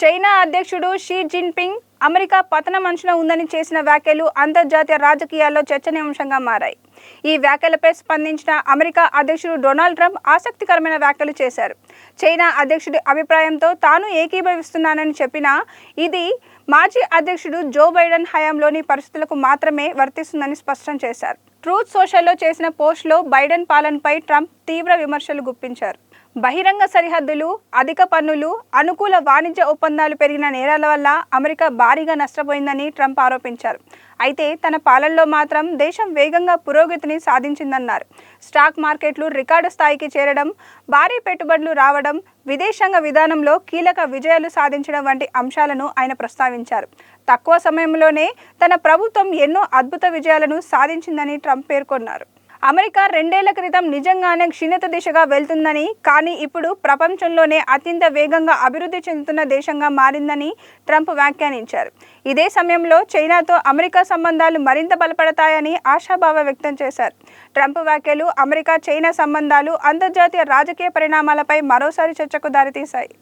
China అధ్యక్షుడు Xi Jinping America పతనం అంచున ఉందని చేసిన వ్యాఖ్యలు అంతర్జాతీయ రాజకీయాల్లో చర్చనీయాంశంగా మారాయి. ఈ వ్యాఖ్యలపై స్పందించిన అమెరికా అధ్యక్షుడు డొనాల్డ్ ట్రంప్ ఆసక్తికరమైన వ్యాఖ్యలు చేశారు. చైనా అధ్యక్షుడి అభిప్రాయంతో తాను ఏకీభవిస్తున్నానని చెప్పినా ఇది మాజీ అధ్యక్షుడు జో బైడెన్ హయాంలోని పరిస్థితులకు మాత్రమే వర్తిస్తుందని స్పష్టం చేశారు. ట్రూత్ సోషల్లో చేసిన పోస్టులో బైడెన్ పాలనపై ట్రంప్ తీవ్ర విమర్శలు గుప్పించారు. బహిరంగ సరిహద్దులు, అధిక పన్నులు, అనుకూల వాణిజ్య ఒప్పందాలు పెరిగిన నేరాల వల్ల అమెరికా భారీగా నష్టపోయిందని ట్రంప్ ఆరోపించారు. అయితే తన పాలనలో మాత్రం దేశం వేగంగా పురోగతిని సాధించిందన్నారు. స్టాక్ మార్కెట్లు రికార్డు స్థాయికి చేరడం, భారీ పెట్టుబడులు రావడం, విదేశాంగ విధానంలో కీలక విజయాలు సాధించడం వంటి అంశాలను ఆయన ప్రస్తావించారు. తక్కువ సమయంలోనే తన ప్రభుత్వం ఎన్నో అద్భుత విజయాలను సాధించిందని ట్రంప్ పేర్కొన్నారు. అమెరికా 2 ఏళ్ల క్రితం నిజంగానే క్షీణత దిశగా వెళ్తుందని, కానీ ఇప్పుడు ప్రపంచంలోనే అత్యంత వేగంగా అభివృద్ధి చెందుతున్న దేశంగా మారిందని ట్రంప్ వ్యాఖ్యానించారు. ఇదే సమయంలో చైనాతో అమెరికా సంబంధాలు మరింత బలపడతాయని ఆశాభావం వ్యక్తం చేశారు. ట్రంప్ వ్యాఖ్యలు అమెరికా చైనా సంబంధాలు అంతర్జాతీయ రాజకీయ పరిణామాలపై మరోసారి చర్చకు దారితీశాయి.